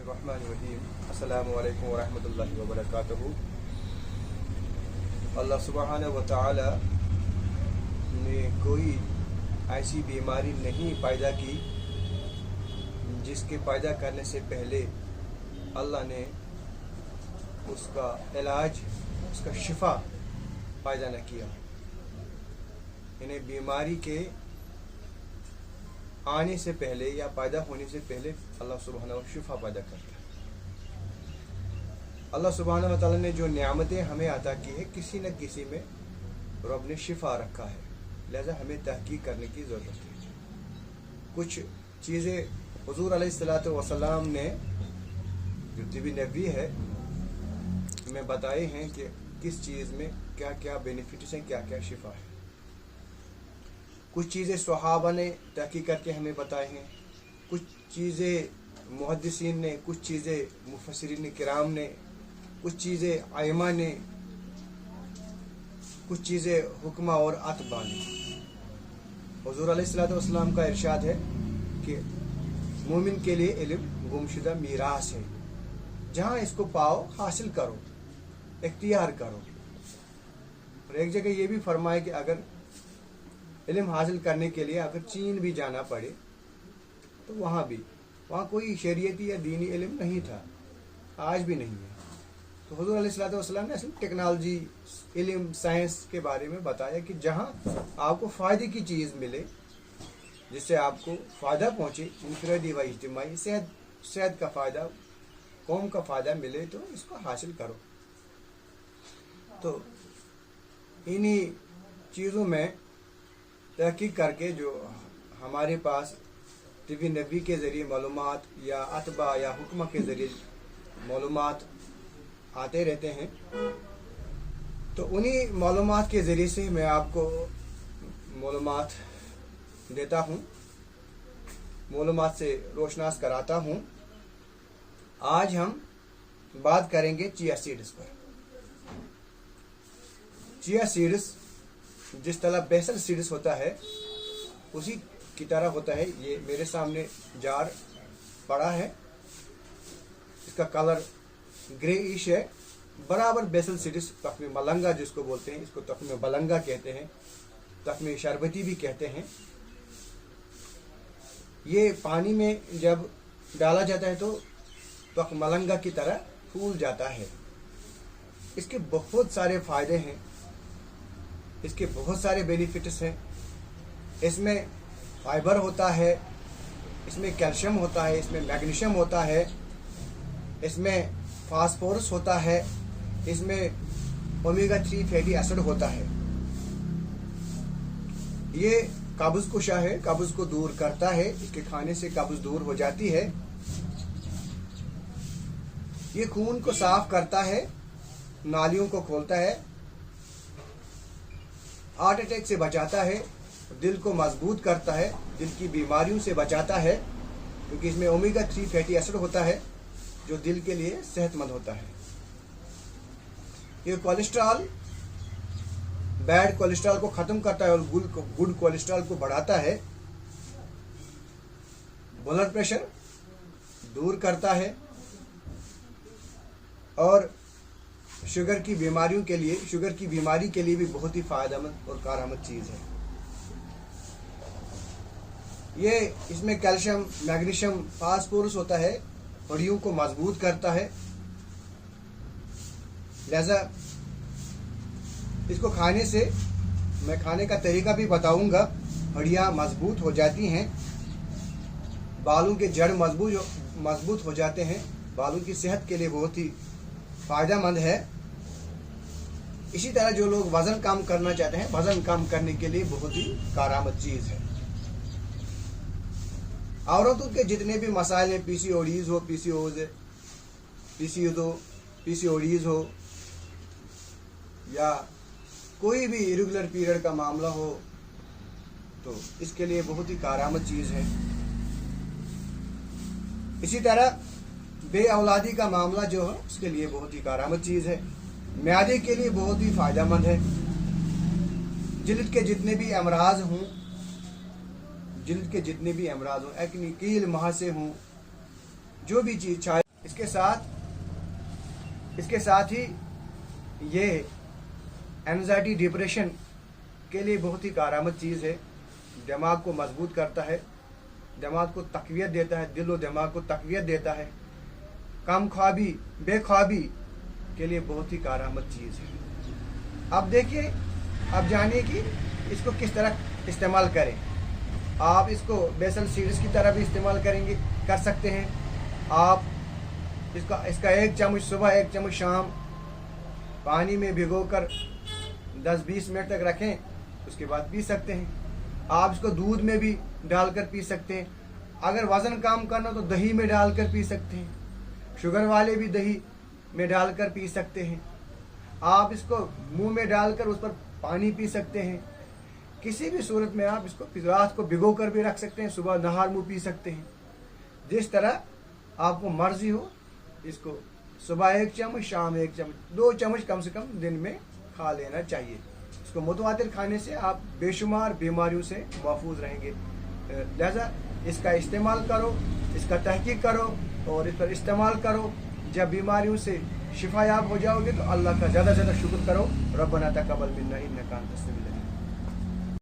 बिस्मिल्लाहिर्रहमानिर्रहीम। अस्सलामु अलैकुम वरहमतुल्लाहि वबरकातुहू। अल्लाह सुब्हानहू व तआला ने कोई ऐसी बीमारी नहीं पैदा की जिसके पैदा करने से पहले अल्लाह ने उसका इलाज, उसका शिफा पैदा न किया। इन्हें बीमारी के आने से पहले या पैदा होने से पहले अल्लाह सुब्हानहू शिफा पैदा करता है। अल्लाह सुब्हानहू व तआला ने जो नियामतें हमें अता की है, किसी न किसी में रब ने शिफा रखा है, लिहाजा हमें तहकीक करने की ज़रूरत है। कुछ चीज़ें हुज़ूर अलैहिस्सलातु वस्सलाम ने जो तिब्बी नबवी है हमें बताए हैं कि किस चीज़ में क्या क्या बेनिफिट्स हैं, क्या क्या शिफा है। कुछ चीज़ें सहाबा ने तहकीक करके हमें बताए हैं, कुछ चीज़ें मुहद्दिसीन ने, कुछ चीज़ें मुफस्सिरीन किराम ने, कुछ चीज़ें आइमा ने, कुछ चीज़ें हुक्मा और अतबा ने। हुज़ूर अलैहिस्सलातु वस्सलाम का इरशाद है कि मोमिन के लिए इल्म गुमशुदा मीरास है, जहाँ इसको पाओ हासिल करो, इख्तियार करो। और एक जगह ये भी फरमाए कि अगर इल्म हासिल करने के लिए अगर चीन भी जाना पड़े तो वहाँ कोई शरीयती या दीनी इल्म नहीं था, आज भी नहीं है। तो हुज़ूर अलैहिस्सलातु वस्सलाम ने असल टेक्नोलॉजी, इल्म, साइंस के बारे में बताया कि जहाँ आपको फ़ायदे की चीज़ मिले, जिससे आपको फ़ायदा पहुँचे, इनफरादी व इज्तिमाई, सेहत का फ़ायदा, कौम का फ़ायदा मिले, तो इसको हासिल करो। तो इन्हीं चीज़ों में तहकीक करके जो हमारे पास तिब्बी नबवी के ज़रिए मालूमात या अतबा या हुक्मा के ज़रिए मालूमात आते रहते हैं, तो उन्हीं मालूमात के ज़रिए से मैं आपको मालूमात देता हूँ, मालूमात से रोशनास कराता हूँ। आज हम बात करेंगे चिया सीड्स पर। चिया सीड्स जिस तरह बेसल सीड्स होता है उसी की तरह होता है। ये मेरे सामने जार पड़ा है, इसका कलर ग्रेइश है, बराबर बेसल सीड्स, तख्मे मलंगा जिसको बोलते हैं, इसको तख्मे बलंगा कहते हैं, तख्मे शरबती भी कहते हैं। ये पानी में जब डाला जाता है तो तख्मे मलंगा की तरह फूल जाता है। इसके बहुत सारे फ़ायदे हैं, इसके बहुत सारे बेनिफिट्स हैं। इसमें फाइबर होता है, इसमें कैल्शियम होता है, इसमें मैग्नीशियम होता है, इसमें फास्फोरस होता है, इसमें ओमेगा 3 फैटी एसिड होता है। ये कब्ज़ कुशा है, कब्ज़ को दूर करता है, इसके खाने से कब्ज़ दूर हो जाती है। ये खून को साफ करता है, नालियों को खोलता है, हार्ट अटैक से बचाता है, दिल को मजबूत करता है, दिल की बीमारियों से बचाता है, क्योंकि इसमें ओमेगा 3 फैटी एसिड होता है जो दिल के लिए सेहतमंद होता है। ये कोलेस्ट्रॉल, बैड कोलेस्ट्रॉल को ख़त्म करता है और गुड कोलेस्ट्रॉल को बढ़ाता है। ब्लड प्रेशर दूर करता है और शुगर की बीमारियों के लिए, शुगर की बीमारी के लिए भी बहुत ही फ़ायदेमंद और कारआमद चीज़ है। ये इसमें कैल्शियम, मैग्नीशियम, फास्फोरस होता है, हड्डियों को मजबूत करता है। लिहाजा इसको खाने से, मैं खाने का तरीका भी बताऊंगा, हड्डियाँ मजबूत हो जाती हैं, बालों के जड़ मजबूत हो जाते हैं, बालों की सेहत के लिए बहुत ही फ़ायदेमंद है। इसी तरह जो लोग वज़न कम करना चाहते हैं, वज़न कम करने के लिए बहुत ही कारआमद चीज़ है। औरतों के जितने भी मसाइल हैं, पीसीओडीज़ हो, पीसीओडीज़ हो या कोई भी इरेगुलर पीरियड का मामला हो, तो इसके लिए बहुत ही कारआमद चीज़ है। इसी तरह बे औलादी का मामला जो है उसके लिए बहुत ही कारआमद चीज़ है। म्यादे के लिए बहुत ही फ़ायदेमंद है। जिल्द के जितने भी अमराज हों, एक्ने, कील, महासे हों, जो भी चीज़ चाहे इसके साथ ही ये एंजाइटी डिप्रेशन के लिए बहुत ही कारआमद चीज़ है। दिमाग को मजबूत करता है, दिमाग को तक़वियत देता है, दिल और दिमाग को तक़वियत देता है। कम ख्वाबी, बेख्वाबी के लिए बहुत ही कारआमद चीज़ है। अब देखिए, अब जानिए कि इसको किस तरह इस्तेमाल करें। आप इसको बेसल सीड्स की तरह भी इस्तेमाल कर सकते हैं। आप इसका 1 चम्मच सुबह 1 चम्मच शाम पानी में भिगोकर 10-20 मिनट तक रखें, उसके बाद पी सकते हैं। आप इसको दूध में भी डालकर पी सकते हैं। अगर वज़न कम करना तो दही में डालकर पी सकते हैं। शुगर वाले भी दही में डालकर पी सकते हैं। आप इसको मुंह में डालकर उस पर पानी पी सकते हैं। किसी भी सूरत में आप इसको रात को भिगो कर भी रख सकते हैं, सुबह नहार मुँह पी सकते हैं। जिस तरह आपको मर्जी हो, इसको सुबह 1 चम्मच, शाम 1 चम्मच, 2 चम्मच कम से कम दिन में खा लेना चाहिए। इसको मुतवातिर खाने से आप बेशुमार बीमारियों से महफूज रहेंगे। लिहाजा इसका इस्तेमाल करो, इसका तहकीक करो और इस पर इस्तेमाल करो। जब बीमारियों से शिफायाब हो जाओगे तो अल्लाह का ज़्यादा से ज़्यादा शुक्र करो। रब्बना तक़ब्बल मिन्ना इन्नका अंतस समीउल